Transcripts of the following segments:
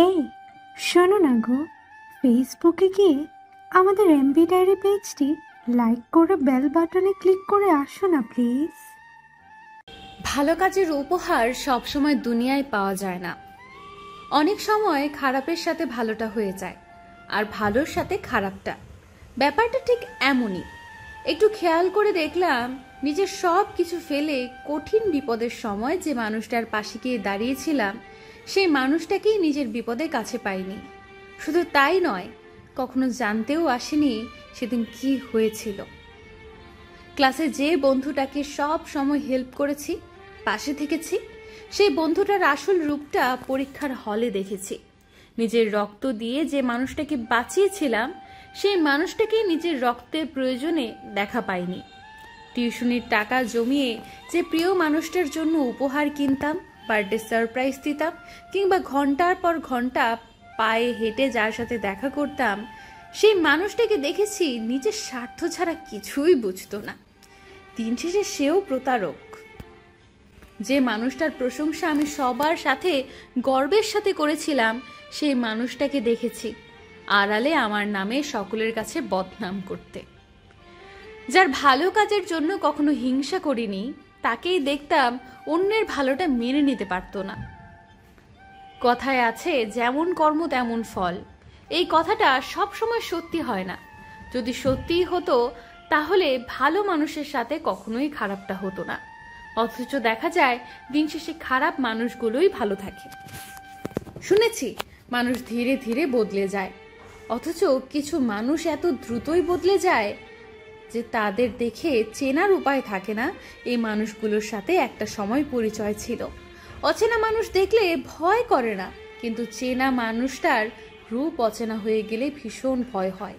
এই শোনো না গো, ফেসবুকে গিয়ে আমাদের এমবি ডায়েরি পেজটি লাইক করে বেল বাটনে ক্লিক করে আসো না প্লিজ। ভালো কাজের উপহার সবসময় দুনিয়ায় পাওয়া যায় না। অনেক সময় খারাপের সাথে ভালোটা হয়ে যায়, আর ভালোর সাথে খারাপটা। ব্যাপারটা ঠিক এমনই। একটু খেয়াল করে দেখলাম, নিজের সব কিছু ফেলে কঠিন বিপদের সময় যে মানুষটার পাশে গিয়ে দাঁড়িয়েছিলাম, সেই মানুষটাকেই নিজের বিপদের কাছে পাইনি। শুধু তাই নয়, কখনো জানতেও আসেনি সেদিন কি হয়েছিল। ক্লাসে যে বন্ধুটাকে সব সময় হেল্প করেছি, পাশে থেকেছি, সেই বন্ধুটার আসল রূপটা পরীক্ষার হলে দেখেছি। নিজের রক্ত দিয়ে যে মানুষটাকে বাঁচিয়েছিলাম, সেই মানুষটাকে নিজের রক্তের প্রয়োজনে দেখা পাইনি। টিউশনির টাকা জমিয়ে যে প্রিয় মানুষটার জন্য উপহার কিনতাম, বার্থডে সারপ্রাইজ দিতাম, কিংবা ঘন্টার পর ঘন্টা পায়ে হেঁটে যার সাথে দেখা করতাম, সেই মানুষটাকে দেখেছি নিজের স্বার্থ ছাড়া কিছুই বুঝতো না। দিন শেষে সেও প্রতারক। যে মানুষটার প্রশংসা আমি সবার সাথে গর্বের সাথে করেছিলাম, সেই মানুষটাকে দেখেছি আড়ালে আমার নামে সকলের কাছে বদনাম করতে। যার ভালো কাজের জন্য কখনো হিংসা করিনি, তাকেই দেখতাম অন্যের ভালোটা মেনে নিতে পারত না। কথায় আছে, যেমন কর্ম তেমন ফল। এই কথাটা সবসময় সত্যি হয় না। যদি সত্যিই হতো, তাহলে ভালো মানুষের সাথে কখনোই খারাপটা হতো না। অথচ দেখা যায় দিন শেষে খারাপ মানুষগুলোই ভালো থাকে। শুনেছি মানুষ ধীরে ধীরে বদলে যায়, অথচ কিছু মানুষ এত দ্রুতই বদলে যায় যে তাদের দেখে চেনার উপায় থাকে না এই মানুষগুলোর সাথে একটা সময় পরিচয় ছিল। অচেনা মানুষ দেখলে ভয় করে না, কিন্তু চেনা মানুষটার রূপ অচেনা হয়ে গেলে ভীষণ ভয় হয়।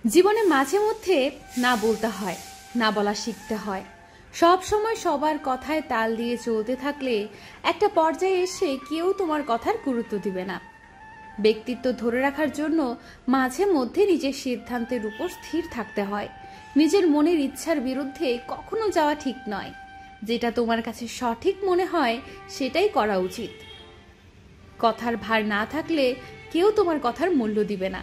জীবনে মাঝে মধ্যে না বলতে হয়, না বলা শিখতে হয়। সব সময় সবার কথায় তাল দিয়ে চলতে থাকলে একটা পর্যায়ে এসে কেউ তোমার কথার গুরুত্ব দিবে না। ব্যক্তিত্ব ধরে রাখার জন্য মাঝে মধ্যে নিজের সিদ্ধান্তের উপর স্থির থাকতে হয়। নিজের মনের ইচ্ছার বিরুদ্ধে কখনো যাওয়া ঠিক নয়। যেটা তোমার কাছে সঠিক মনে হয় সেটাই করা উচিত। কথার ভার না থাকলে কেউ তোমার কথার মূল্য দিবে না।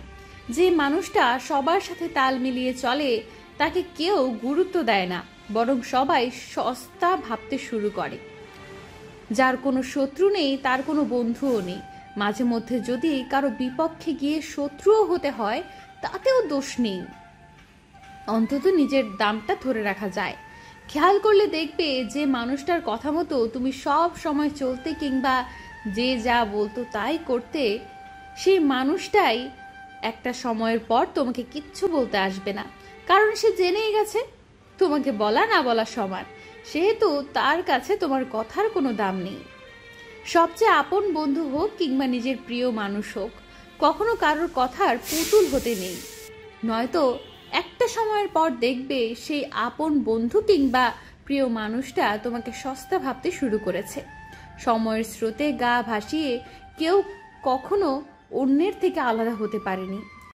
যে মানুষটা সবার সাথে তাল মিলিয়ে চলে, তাকে কেউ গুরুত্ব দেয় না, বরং সবাই সস্তা ভাবতে শুরু করে। যার কোনো শত্রু নেই, তার কোনো বন্ধুও নেই। মাঝে মধ্যে যদি কারো বিপক্ষে গিয়ে শত্রুও হতে হয়, তাতেও দোষ নেই। অন্তত নিজের দামটা ধরে রাখা যায়। খেয়াল করলে দেখবে, যে মানুষটার কথা মতো তুমি সব সময় চলতে, কিংবা যে যা বলতো তাই করতে, সেই মানুষটাই একটা সময়ের পর তোমাকে কিচ্ছু বলতে আসবে না। কারণ সে জেনেই গেছে তোমাকে বলা না বলা সমান, সেহেতু তার কাছে তোমার কথার কোনো দাম নেই। সবচেয়ে আপন বন্ধু হোক কিংবা নিজের প্রিয় মানুষ হোক, কখনো কারোর কথার পুতুল হতে নেই। নয়তো একটা সময়ের পর দেখবে সেই আপন বন্ধু কিংবা প্রিয় মানুষটা তোমাকে সস্তা ভাবতে শুরু করেছে। সময়ের স্রোতে গা ভাসিয়ে কেউ কখনো অন্যের থেকে আলাদা হতে পারেনি।